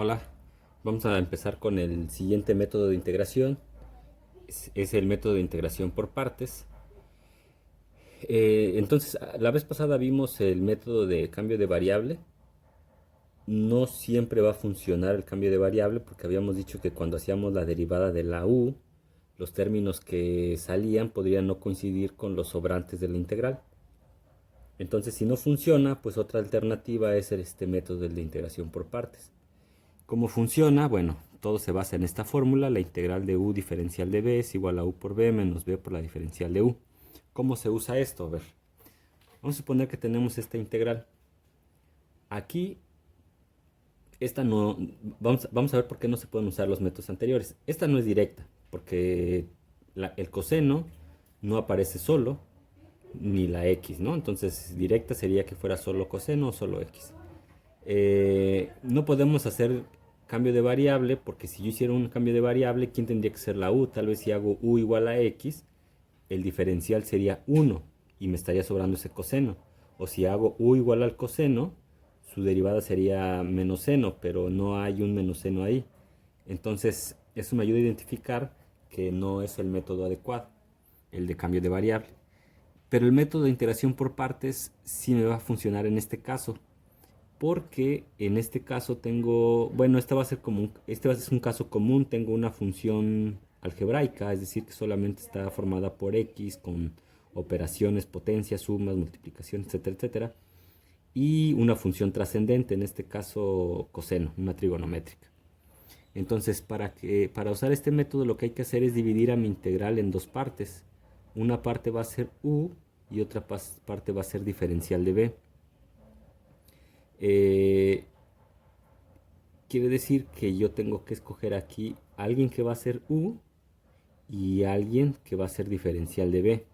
Hola, vamos a empezar con el siguiente método de integración. Es el método de integración por partes. Entonces, la vez pasada vimos el método de cambio de variable. No siempre va a funcionar el cambio de variable porque habíamos dicho que cuando hacíamos la derivada de la u, los términos que salían podrían no coincidir con los sobrantes de la integral. Entonces, si no funciona, pues otra alternativa es este método de integración por partes. ¿Cómo funciona? Bueno, todo se basa en esta fórmula. La integral de u diferencial de b es igual a u por b menos b por la diferencial de u. ¿Cómo se usa esto? A ver, vamos a suponer que tenemos esta integral. Aquí, esta no... Vamos a ver por qué no se pueden usar los métodos anteriores. Esta no es directa, porque el coseno no aparece solo, ni la x, ¿no? Entonces, directa sería que fuera solo coseno o solo x. No podemos hacer cambio de variable porque si yo hiciera un cambio de variable, ¿quién tendría que ser la u? Tal vez si hago u igual a x, el diferencial sería 1 y me estaría sobrando ese coseno. O si hago u igual al coseno, su derivada sería menos seno, pero no hay un menos seno ahí. Entonces, eso me ayuda a identificar que no es el método adecuado, el de cambio de variable. Pero el método de integración por partes sí me va a funcionar en este caso, porque en este caso tengo, bueno, este va a ser un caso común, tengo una función algebraica, es decir, que solamente está formada por x con operaciones, potencias, sumas, multiplicaciones, etcétera, etcétera, y una función trascendente, en este caso coseno, una trigonométrica. Entonces, para usar este método lo que hay que hacer es dividir a mi integral en dos partes. Una parte va a ser u y otra parte va a ser diferencial de b. Eh, Quiere decir que yo tengo que escoger aquí alguien que va a ser u y alguien que va a ser diferencial de b.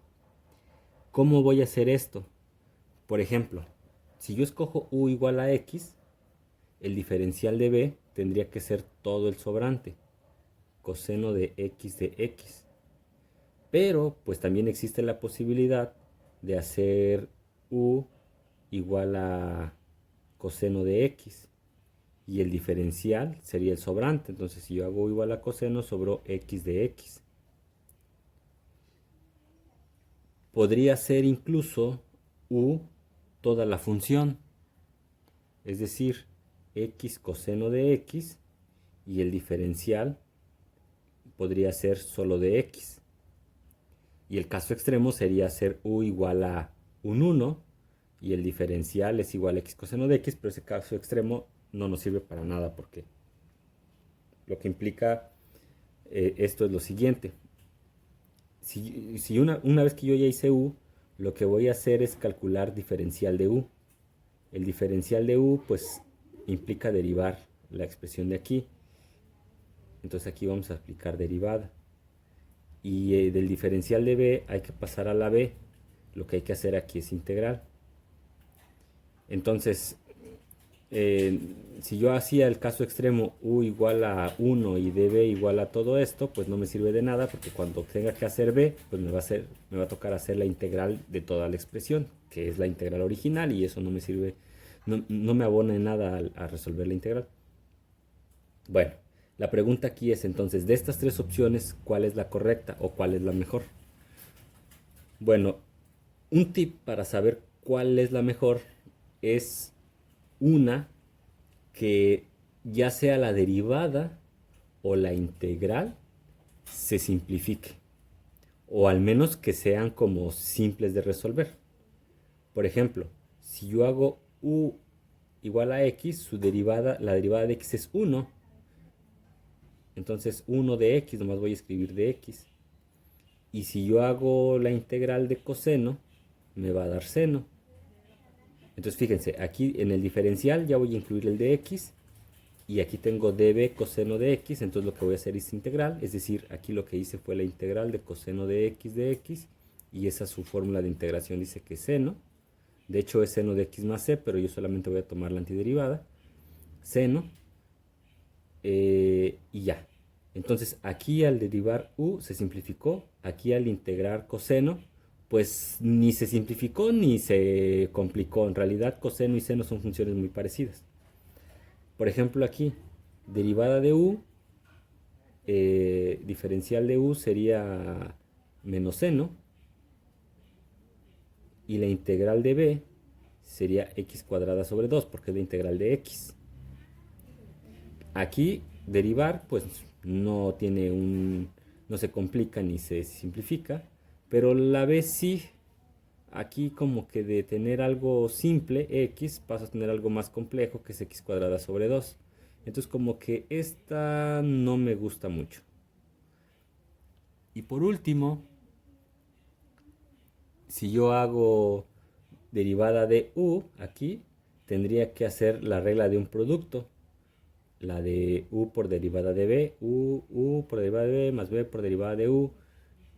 ¿Cómo voy a hacer esto? Por ejemplo, si yo escojo u igual a x, el diferencial de b tendría que ser todo el sobrante, coseno de x. Pero pues también existe la posibilidad de hacer u igual a coseno de x y el diferencial sería el sobrante. Entonces si yo hago u igual a coseno, sobró x de x. Podría ser incluso u toda la función, es decir, x coseno de x y el diferencial podría ser solo de x. Y el caso extremo sería hacer u igual a un 1 y el diferencial es igual a x coseno de x, pero ese caso extremo no nos sirve para nada porque lo que implica esto es lo siguiente. Si una vez que yo ya hice u, lo que voy a hacer es calcular diferencial de u. El diferencial de u pues implica derivar la expresión de aquí. Entonces aquí vamos a aplicar derivada. Y del diferencial de b hay que pasar a la b. Lo que hay que hacer aquí es integral. Entonces, si yo hacía el caso extremo u igual a 1 y db igual a todo esto, pues no me sirve de nada porque cuando tenga que hacer b, pues me va a tocar hacer la integral de toda la expresión, que es la integral original, y eso no me sirve, no me abona en nada a resolver la integral. Bueno, la pregunta aquí es entonces, de estas tres opciones, ¿cuál es la correcta o cuál es la mejor? Bueno, un tip para saber cuál es la mejor es una que ya sea la derivada o la integral se simplifique, o al menos que sean como simples de resolver. Por ejemplo, si yo hago u igual a x, la derivada de x es 1, entonces 1 de x, nomás voy a escribir de x. Y si yo hago la integral de coseno, me va a dar seno. Entonces fíjense, aquí en el diferencial ya voy a incluir el de x y aquí tengo db coseno de x, entonces lo que voy a hacer es integral, es decir, aquí lo que hice fue la integral de coseno de x y esa es su fórmula de integración, dice que es seno, de hecho es seno de x más c, pero yo solamente voy a tomar la antiderivada, seno, y ya. Entonces aquí al derivar u se simplificó, aquí al integrar coseno, pues ni se simplificó ni se complicó. En realidad coseno y seno son funciones muy parecidas. Por ejemplo aquí, derivada de u, diferencial de u sería menos seno, y la integral de b sería x cuadrada sobre 2, porque es la integral de x. Aquí derivar pues no tiene no se complica ni se simplifica, pero la b sí. Aquí como que de tener algo simple, x, paso a tener algo más complejo, que es x cuadrada sobre 2. Entonces como que esta no me gusta mucho. Y por último, si yo hago derivada de u aquí, tendría que hacer la regla de un producto. La de u por derivada de b, u por derivada de b más b por derivada de u.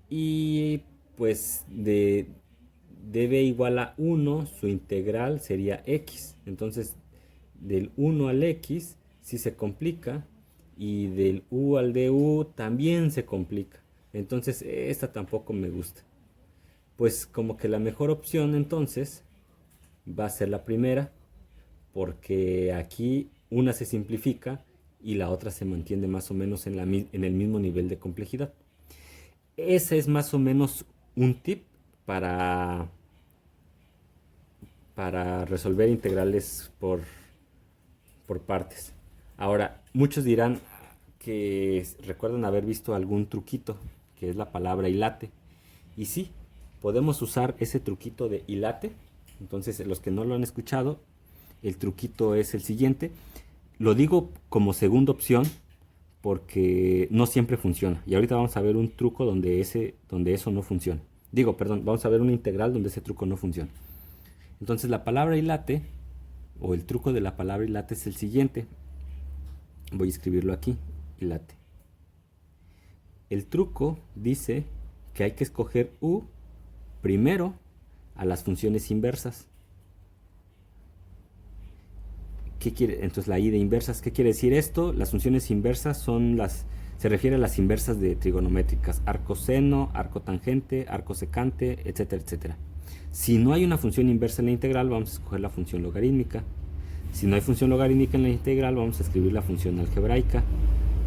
Y pues de b igual a 1, su integral sería x. Entonces, del 1 al x sí se complica, y del u al du también se complica. Entonces, esta tampoco me gusta. Pues como que la mejor opción entonces va a ser la primera, porque aquí una se simplifica y la otra se mantiene más o menos en el mismo nivel de complejidad. Ese es más o menos un tip para resolver integrales por partes. Ahora, muchos dirán que recuerdan haber visto algún truquito, que es la palabra hilate. Y sí, podemos usar ese truquito de hilate. Entonces, los que no lo han escuchado, el truquito es el siguiente. Lo digo como segunda opción porque no siempre funciona. Y ahorita vamos a ver un truco donde eso no funciona. Vamos a ver una integral donde ese truco no funciona. Entonces la palabra hilate, o el truco de la palabra hilate, es el siguiente. Voy a escribirlo aquí, hilate. El truco dice que hay que escoger u primero a las funciones inversas. ¿Qué quiere? Entonces la i de inversas, ¿qué quiere decir esto? Las funciones inversas se refiere a las inversas de trigonométricas, arco seno, arco tangente, arco secante, etcétera, etcétera. Si no hay una función inversa en la integral, vamos a escoger la función logarítmica. Si no hay función logarítmica en la integral, vamos a escribir la función algebraica,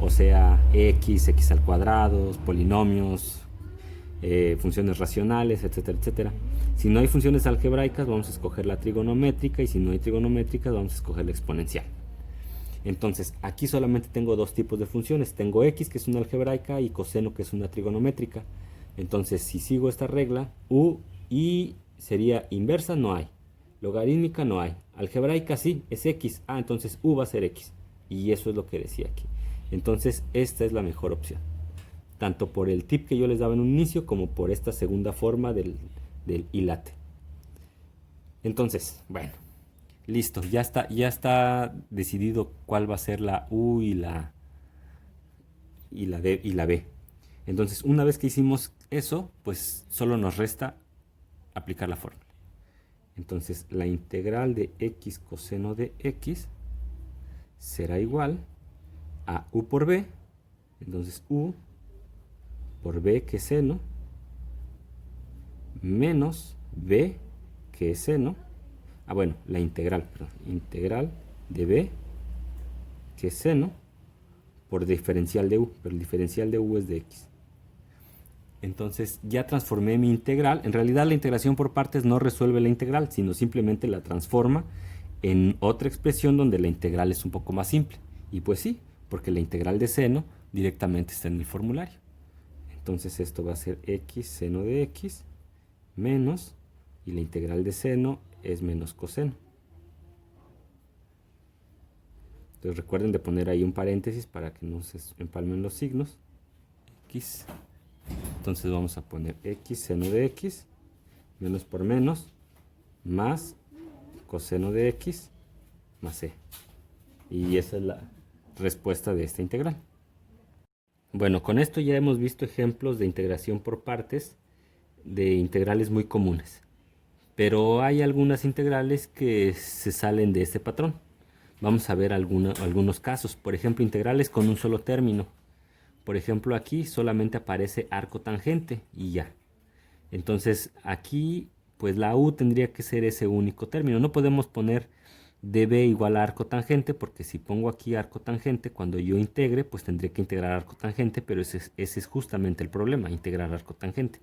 o sea, x al cuadrado, polinomios, funciones racionales, etcétera, etcétera. Si no hay funciones algebraicas, vamos a escoger la trigonométrica, y si no hay trigonométricas, vamos a escoger la exponencial. Entonces, aquí solamente tengo dos tipos de funciones. Tengo x, que es una algebraica, y coseno, que es una trigonométrica. Entonces, si sigo esta regla, u y sería inversa, no hay. Logarítmica, no hay. Algebraica, sí, es x. Entonces u va a ser x. Y eso es lo que decía aquí. Entonces, esta es la mejor opción. Tanto por el tip que yo les daba en un inicio, como por esta segunda forma del hilate. Entonces, bueno, listo, ya está decidido cuál va a ser la u y la b. Entonces, una vez que hicimos eso, pues solo nos resta aplicar la fórmula. Entonces, la integral de x coseno de x será igual a u por b. Entonces, u por b, que es seno, menos b, que es seno. La integral de b, que es seno, por diferencial de u, pero el diferencial de u es de x. Entonces ya transformé mi integral. En realidad la integración por partes no resuelve la integral, sino simplemente la transforma en otra expresión donde la integral es un poco más simple. Y pues sí, porque la integral de seno directamente está en mi formulario. Entonces esto va a ser x seno de x menos, y la integral de seno es menos coseno. Entonces recuerden de poner ahí un paréntesis para que no se empalmen los signos. X. Entonces vamos a poner x seno de x menos por menos más coseno de x más c. Y esa es la respuesta de esta integral. Bueno, con esto ya hemos visto ejemplos de integración por partes de integrales muy comunes. Pero hay algunas integrales que se salen de este patrón. Vamos a ver algunos casos. Por ejemplo, integrales con un solo término. Por ejemplo, aquí solamente aparece arco tangente y ya. Entonces aquí pues la u tendría que ser ese único término. No podemos poner db igual a arco tangente, porque si pongo aquí arco tangente, cuando yo integre, pues tendré que integrar arco tangente, pero ese es justamente el problema, integrar arco tangente.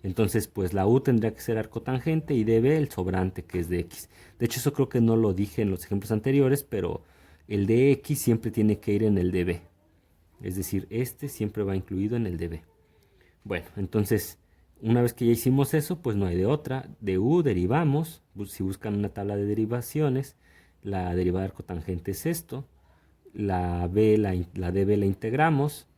Entonces, pues la u tendría que ser arco tangente y db el sobrante, que es de x. De hecho, eso creo que no lo dije en los ejemplos anteriores, pero el de x siempre tiene que ir en el db. Es decir, este siempre va incluido en el db. Bueno, entonces, una vez que ya hicimos eso, pues no hay de otra. De u derivamos. Si buscan una tabla de derivaciones, la derivada de arco tangente es esto. La db la integramos.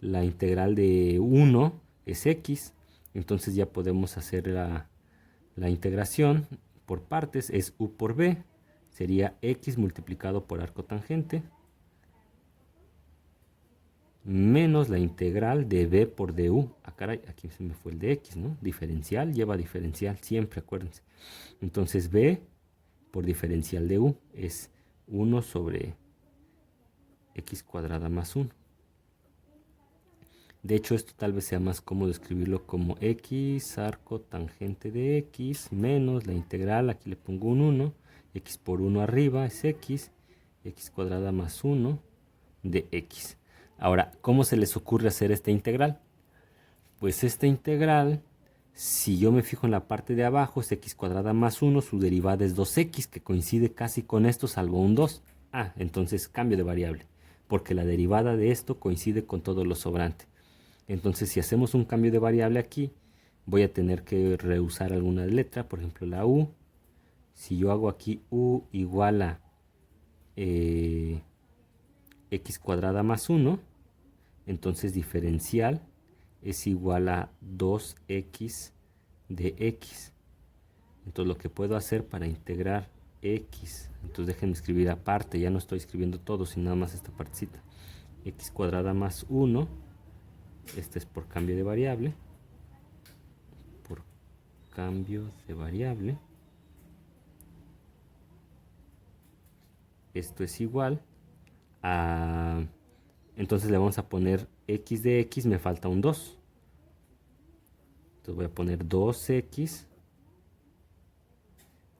La integral de 1 es x. Entonces ya podemos hacer la integración por partes. Es u por b. Sería x multiplicado por arco tangente menos la integral de b por du. Ah, caray, aquí se me fue el de x, ¿no? Diferencial lleva diferencial, siempre, acuérdense. Entonces b por diferencial de u es 1 sobre x cuadrada más 1. De hecho, esto tal vez sea más cómodo escribirlo como x arco tangente de x menos la integral, aquí le pongo un 1, x por 1 arriba es x cuadrada más 1 de x. Ahora, ¿cómo se les ocurre hacer esta integral? Pues esta integral, si yo me fijo en la parte de abajo, es x cuadrada más 1, su derivada es 2x, que coincide casi con esto, salvo un 2. Ah, entonces cambio de variable, porque la derivada de esto coincide con todo lo sobrante. Entonces, si hacemos un cambio de variable aquí, voy a tener que reusar alguna letra, por ejemplo la u. Si yo hago aquí u igual a x cuadrada más 1, entonces diferencial es igual a 2x de x. Entonces lo que puedo hacer para integrar x, entonces déjenme escribir aparte, ya no estoy escribiendo todo, sino nada más esta partecita. X cuadrada más 1, este es por cambio de variable, por cambio de variable. Esto es igual a... Entonces le vamos a poner x de x, me falta un 2. Entonces voy a poner 2x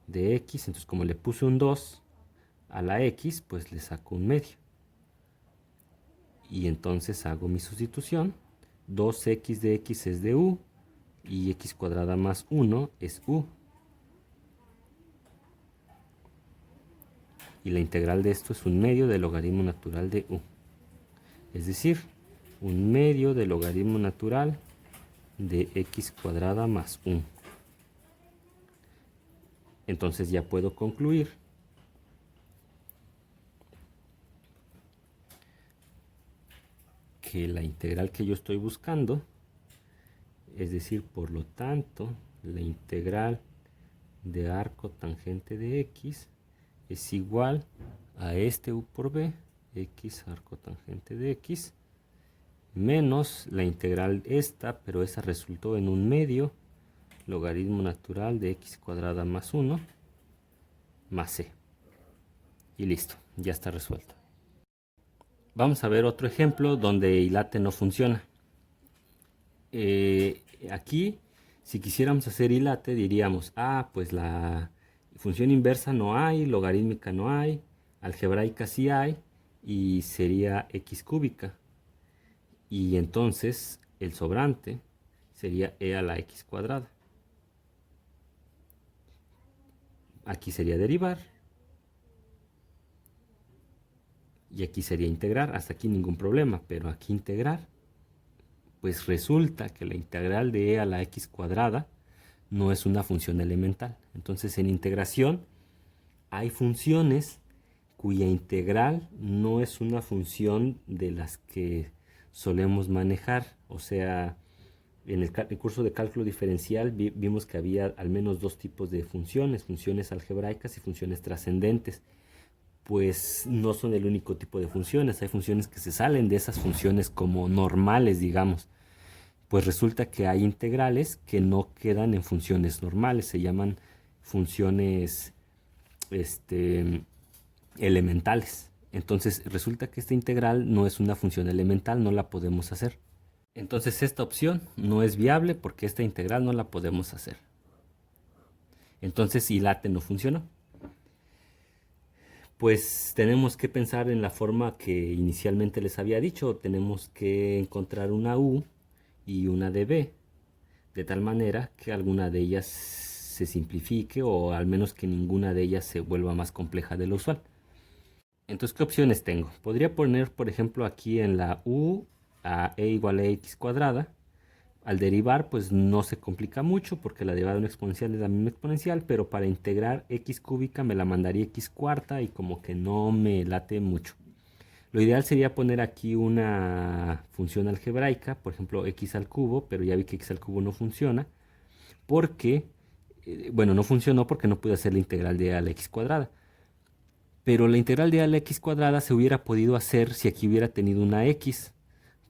de x. Entonces como le puse un 2 a la x, pues le saco un medio. Y entonces hago mi sustitución. 2x de x es de u y x cuadrada más 1 es u. Y la integral de esto es un medio del logaritmo natural de u. Es decir, un medio del logaritmo natural de x cuadrada más 1. Entonces ya puedo concluir que la integral que yo estoy buscando, es decir, por lo tanto, la integral de arco tangente de x es igual a este u por b, x arco tangente de x, menos la integral esta, pero esa resultó en un medio logaritmo natural de x cuadrada más 1 más c. Y listo, ya está resuelto. Vamos a ver otro ejemplo donde el late no funciona. Aquí, si quisiéramos hacer hilate, diríamos, pues la función inversa no hay, logarítmica no hay, algebraica sí hay, y sería x cúbica. Y entonces el sobrante sería e a la x cuadrada. Aquí sería derivar. Y aquí sería integrar, hasta aquí ningún problema, pero aquí integrar, pues resulta que la integral de e a la x cuadrada no es una función elemental. Entonces en integración hay funciones cuya integral no es una función de las que solemos manejar. O sea, en el curso de cálculo diferencial vimos que había al menos dos tipos de funciones, funciones algebraicas y funciones trascendentes. Pues no son el único tipo de funciones, hay funciones que se salen de esas funciones como normales, digamos. Pues resulta que hay integrales que no quedan en funciones normales, se llaman funciones elementales. Entonces resulta que esta integral no es una función elemental, no la podemos hacer. Entonces esta opción no es viable porque esta integral no la podemos hacer. Entonces hilate no funcionó. Pues tenemos que pensar en la forma que inicialmente les había dicho. Tenemos que encontrar una u y una de b, de tal manera que alguna de ellas se simplifique o al menos que ninguna de ellas se vuelva más compleja de lo usual. Entonces, ¿qué opciones tengo? Podría poner, por ejemplo, aquí en la u a e igual a x cuadrada. Al derivar, pues no se complica mucho porque la derivada de una exponencial es la misma exponencial, pero para integrar x cúbica me la mandaría x cuarta y como que no me late mucho. Lo ideal sería poner aquí una función algebraica, por ejemplo x al cubo, pero ya vi que x al cubo no funciona porque, bueno, no funcionó porque no pude hacer la integral de a la x cuadrada. Pero la integral de a la x cuadrada se hubiera podido hacer si aquí hubiera tenido una x,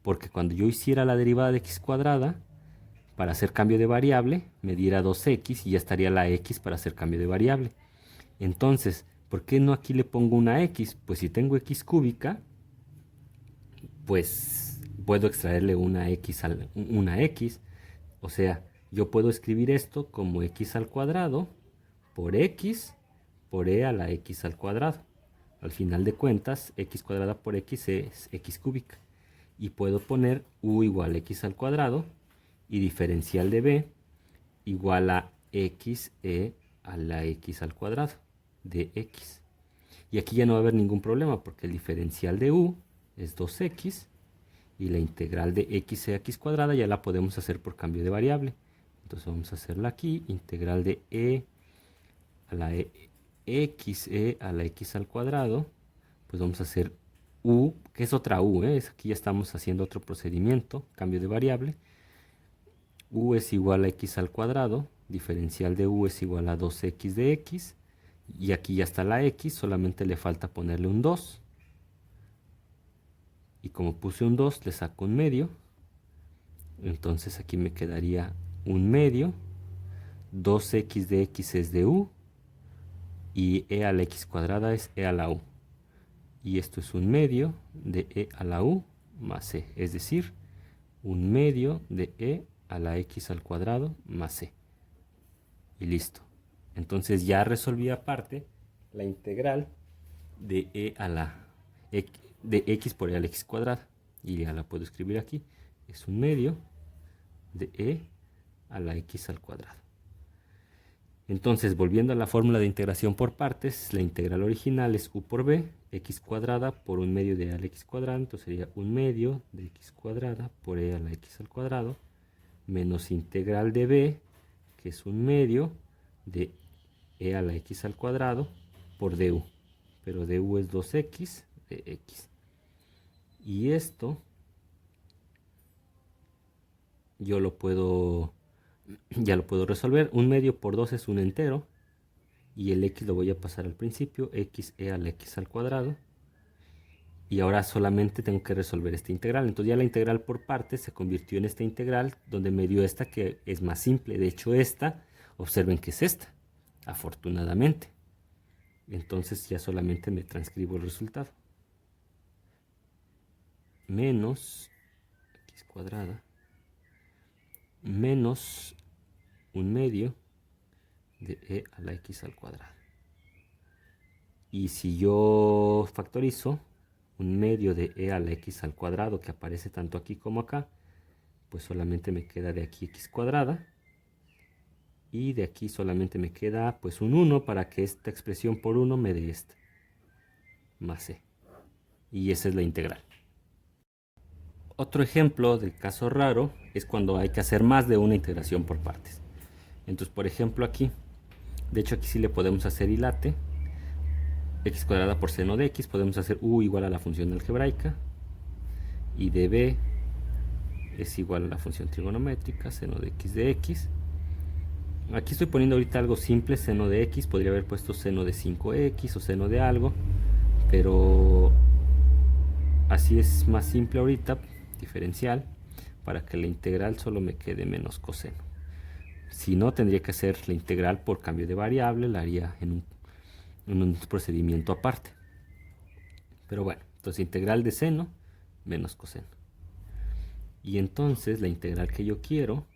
porque cuando yo hiciera la derivada de x cuadrada, para hacer cambio de variable, me diera 2x y ya estaría la x para hacer cambio de variable. Entonces, ¿por qué no aquí le pongo una x? Pues si tengo x cúbica, pues puedo extraerle una x. O sea, yo puedo escribir esto como x al cuadrado por x por e a la x al cuadrado. Al final de cuentas, x cuadrada por x es x cúbica. Y puedo poner u igual a x al cuadrado y diferencial de b igual a x e a la x al cuadrado de x. Y aquí ya no va a haber ningún problema porque el diferencial de u es 2x y la integral de x e a x cuadrada ya la podemos hacer por cambio de variable. Entonces vamos a hacerla aquí, integral de e a la x e a la x al cuadrado, pues vamos a hacer u, que es otra u, aquí ya estamos haciendo otro procedimiento, cambio de variable. U es igual a x al cuadrado, diferencial de u es igual a 2x de x, y aquí ya está la x, solamente le falta ponerle un 2. Y como puse un 2, le saco un medio. Entonces aquí me quedaría un medio. 2x de x es de u. Y e a la x cuadrada es e a la u. Y esto es un medio de e a la u más e. Es decir, un medio de e a la x al cuadrado más c. Y listo. Entonces ya resolví aparte la integral de e a la de x por e a la x cuadrada. Y ya la puedo escribir aquí. Es un medio de e a la x al cuadrado. Entonces, volviendo a la fórmula de integración por partes, la integral original es u por b, x cuadrada por un medio de e a la x cuadrada. Entonces sería un medio de x cuadrada por e a la x al cuadrado menos integral de b, que es un medio de e a la x al cuadrado por du. Pero du es 2x de x. Y esto yo lo puedo, ya lo puedo resolver. Un medio por 2 es un entero. Y el x lo voy a pasar al principio. X e a la x al cuadrado. Y ahora solamente tengo que resolver esta integral. Entonces ya la integral por partes se convirtió en esta integral, donde me dio esta que es más simple. De hecho esta, observen que es esta, afortunadamente. Entonces ya solamente me transcribo el resultado. Menos x cuadrada menos un medio de e a la x al cuadrado. Y si yo factorizo un medio de e a la x al cuadrado, que aparece tanto aquí como acá, pues solamente me queda de aquí x cuadrada. Y de aquí solamente me queda pues un 1 para que esta expresión por 1 me dé esta. Más c. Y esa es la integral. Otro ejemplo de caso raro es cuando hay que hacer más de una integración por partes. Entonces, por ejemplo aquí, de hecho aquí sí le podemos hacer hilate. X cuadrada por seno de x, podemos hacer u igual a la función algebraica. Y de b es igual a la función trigonométrica, seno de x de x. Aquí estoy poniendo ahorita algo simple, seno de x, podría haber puesto seno de 5x o seno de algo, pero así es más simple ahorita, diferencial, para que la integral solo me quede menos coseno. Si no, tendría que hacer la integral por cambio de variable, la haría en un procedimiento aparte. Pero bueno, entonces integral de seno menos coseno. Y entonces la integral que yo quiero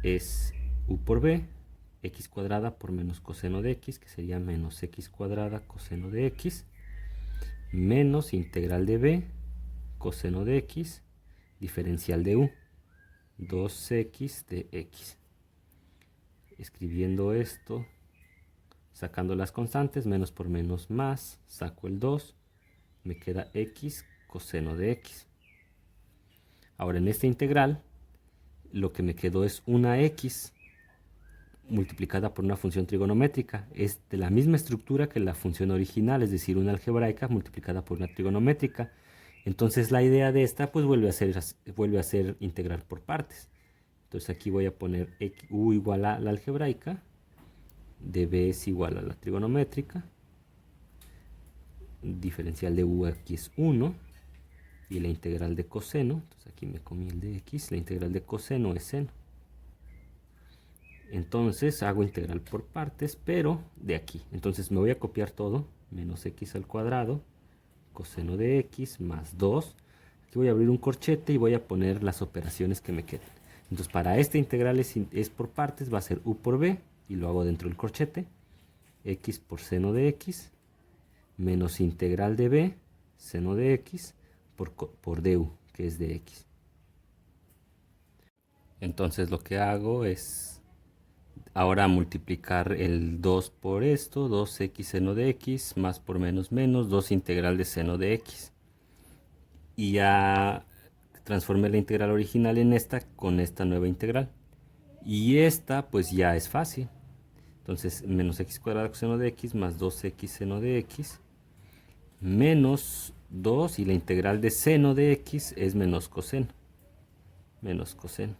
es u por b, x cuadrada por menos coseno de x, que sería menos x cuadrada coseno de x. menos integral de b, coseno de x, diferencial de u, 2x de x. Escribiendo esto, sacando las constantes, menos por menos más, saco el 2, me queda x coseno de x. Ahora en esta integral, lo que me quedó es una x multiplicada por una función trigonométrica. Es de la misma estructura que la función original, es decir, una algebraica multiplicada por una trigonométrica. Entonces la idea de esta pues vuelve a ser integral por partes. Entonces aquí voy a poner u igual a la algebraica, db es igual a la trigonométrica, diferencial de u aquí es 1, y la integral de coseno, entonces aquí me comí el de x, la integral de coseno es seno. Entonces hago integral por partes, pero de aquí. Entonces me voy a copiar todo, menos x al cuadrado, coseno de x más 2. Aquí voy a abrir un corchete y voy a poner las operaciones que me queden. Entonces para esta integral es por partes, va a ser u por b, y lo hago dentro del corchete, x por seno de x, menos integral de b, seno de x, por du, que es de x. Entonces lo que hago es ahora multiplicar el 2 por esto, 2x seno de x, más por menos menos, 2 integral de seno de x. Y ya transformé la integral original en esta con esta nueva integral. Y esta pues ya es fácil. Entonces menos x cuadrado coseno de x más 2x seno de x menos 2, y la integral de seno de x es menos coseno. Menos coseno.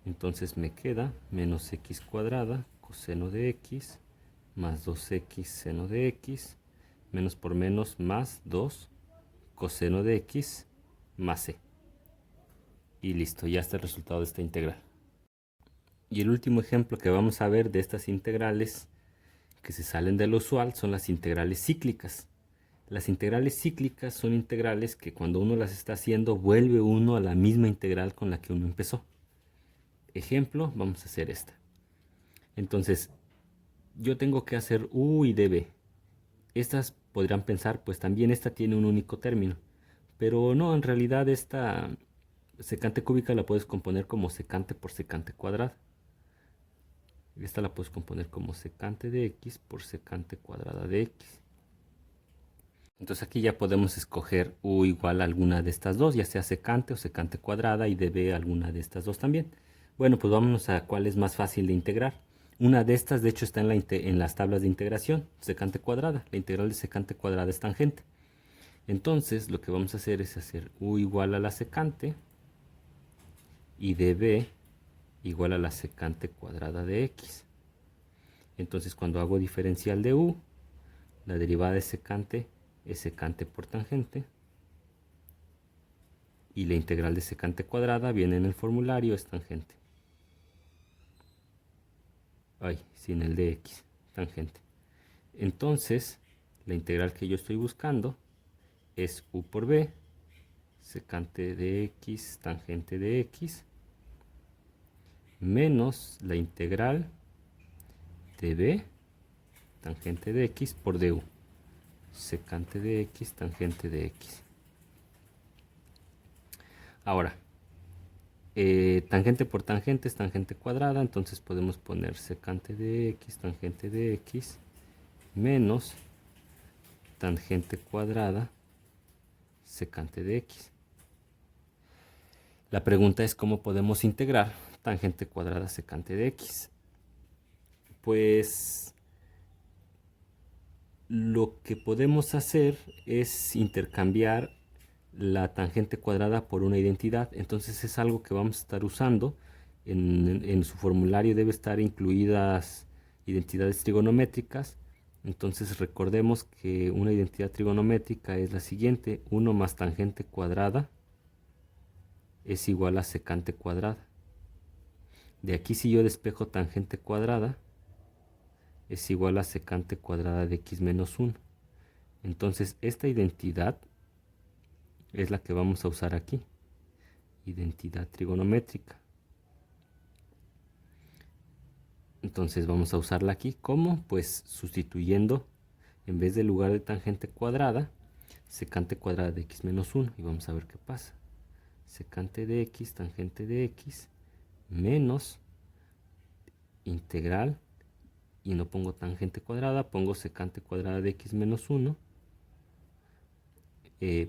Entonces me queda menos x cuadrada coseno de x más 2x seno de x, menos por menos más 2 coseno de x más c. Y listo, ya está el resultado de esta integral. Y el último ejemplo que vamos a ver de estas integrales que se salen de lo usual son las integrales cíclicas. Las integrales cíclicas son integrales que cuando uno las está haciendo vuelve uno a la misma integral con la que uno empezó. Ejemplo, vamos a hacer esta. Entonces, yo tengo que hacer u y db. Estas podrían pensar, pues también esta tiene un único término. Pero no, en realidad esta secante cúbica la puedes componer como secante por secante cuadrada. Esta la puedes componer como secante de x por secante cuadrada de x. Entonces aquí ya podemos escoger u igual a alguna de estas dos, ya sea secante o secante cuadrada, y db alguna de estas dos también. Bueno, pues vámonos a cuál es más fácil de integrar. Una de estas, de hecho, está en las tablas de integración, secante cuadrada. La integral de secante cuadrada es tangente. Entonces, lo que vamos a hacer es hacer u igual a la secante y db igual a la secante cuadrada de x. Entonces, cuando hago diferencial de u, la derivada de secante es secante por tangente, y la integral de secante cuadrada viene en el formulario, es tangente. Ay, sin el de x, tangente. Entonces, la integral que yo estoy buscando es u por b, secante de x, tangente de x, menos la integral de b, tangente de x, por du, secante de x, tangente de x. Ahora, tangente por tangente es tangente cuadrada, entonces podemos poner secante de x, tangente de x, menos tangente cuadrada, secante de x. La pregunta es cómo podemos integrar tangente cuadrada secante de x. Pues lo que podemos hacer es intercambiar la tangente cuadrada por una identidad. Entonces es algo que vamos a estar usando. En su formulario debe estar incluidas identidades trigonométricas. Entonces recordemos que una identidad trigonométrica es la siguiente: 1 más tangente cuadrada es igual a secante cuadrada. De aquí, si yo despejo tangente cuadrada, es igual a secante cuadrada de x menos 1. Entonces esta identidad es la que vamos a usar aquí, identidad trigonométrica. Entonces vamos a usarla aquí. ¿Cómo? Pues sustituyendo, en vez del lugar de tangente cuadrada, secante cuadrada de x menos 1 y vamos a ver qué pasa. Secante de x, tangente de x, menos integral, y no pongo tangente cuadrada, pongo secante cuadrada de x menos 1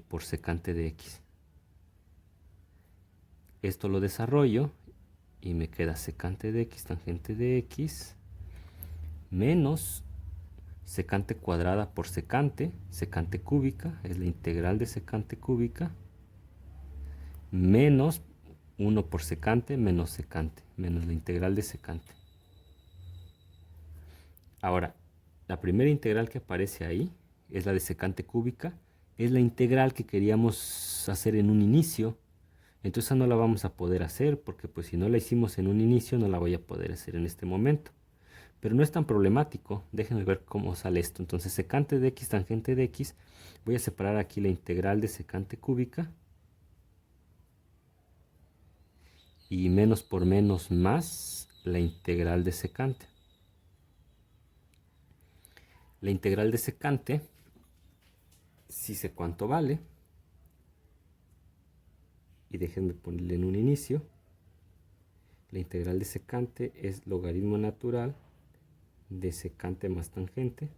por secante de x. Esto lo desarrollo y me queda secante de x, tangente de x, menos secante cuadrada por secante, secante cúbica, es la integral de secante cúbica, menos 1 por secante, menos la integral de secante. Ahora, la primera integral que aparece ahí es la de secante cúbica, es la integral que queríamos hacer en un inicio. Entonces esa no la vamos a poder hacer porque pues si no la hicimos en un inicio no la voy a poder hacer en este momento. Pero no es tan problemático, déjenme ver cómo sale esto. Entonces secante de x, tangente de x, voy a separar aquí la integral de secante cúbica. Y menos por menos más la integral de secante. La integral de secante, sí sé cuánto vale. Y déjenme ponerle en un inicio. La integral de secante es logaritmo natural de secante más tangente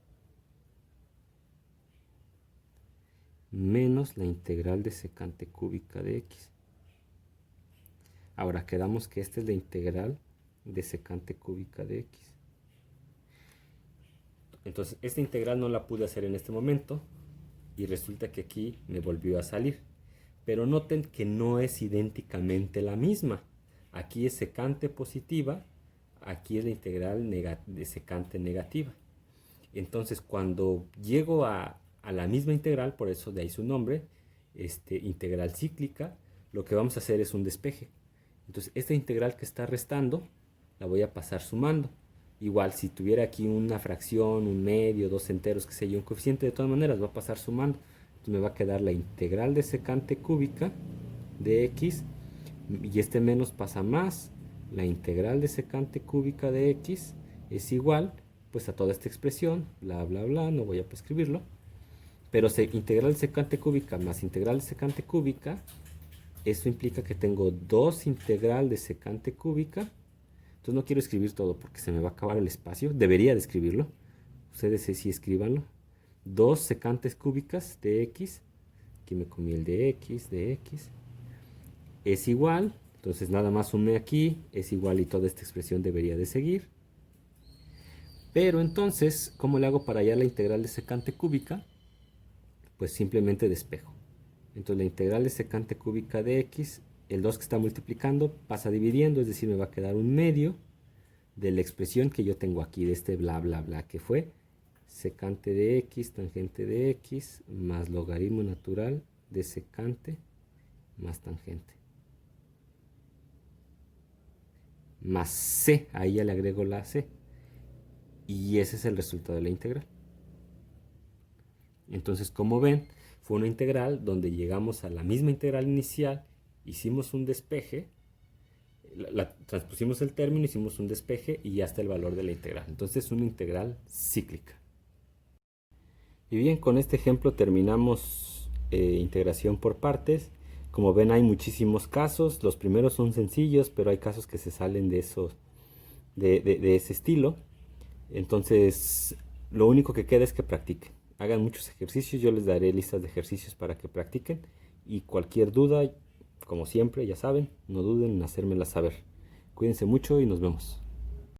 menos la integral de secante cúbica de x. Ahora quedamos que esta es la integral de secante cúbica de x. Entonces esta integral no la pude hacer en este momento y resulta que aquí me volvió a salir. Pero noten que no es idénticamente la misma. Aquí es secante positiva, aquí es la integral de secante negativa. Entonces cuando llego a la misma integral, por eso de ahí su nombre, integral cíclica, lo que vamos a hacer es un despeje. Entonces esta integral que está restando la voy a pasar sumando. Igual si tuviera aquí una fracción, un medio, dos enteros, qué sé yo, un coeficiente, de todas maneras va a pasar sumando. Entonces me va a quedar la integral de secante cúbica de x y este menos pasa más. La integral de secante cúbica de x es igual pues a toda esta expresión, bla bla bla, no voy a escribirlo, pero integral de secante cúbica más integral de secante cúbica, eso implica que tengo dos integral de secante cúbica. Entonces no quiero escribir todo porque se me va a acabar el espacio, debería de escribirlo, ustedes sí escríbanlo. Dos secantes cúbicas de x, aquí me comí el de x, es igual, entonces nada más sumé aquí, es igual y toda esta expresión debería de seguir. Pero entonces, ¿cómo le hago para hallar la integral de secante cúbica? Pues simplemente despejo. Entonces la integral de secante cúbica de x, el 2 que está multiplicando pasa dividiendo, es decir, me va a quedar un medio de la expresión que yo tengo aquí, de este bla bla bla, que fue secante de x, tangente de x, más logaritmo natural de secante más tangente. Más c, ahí ya le agrego la c. Y ese es el resultado de la integral. Entonces, como ven, fue una integral donde llegamos a la misma integral inicial, hicimos un despeje, transpusimos el término, hicimos un despeje y ya está el valor de la integral. Entonces es una integral cíclica. Y bien, con este ejemplo terminamos integración por partes. Como ven, hay muchísimos casos. Los primeros son sencillos, pero hay casos que se salen de ese estilo. Entonces, lo único que queda es que practiquen. Hagan muchos ejercicios. Yo les daré listas de ejercicios para que practiquen. Y cualquier duda, como siempre, ya saben, no duden en hacérmela saber. Cuídense mucho y nos vemos.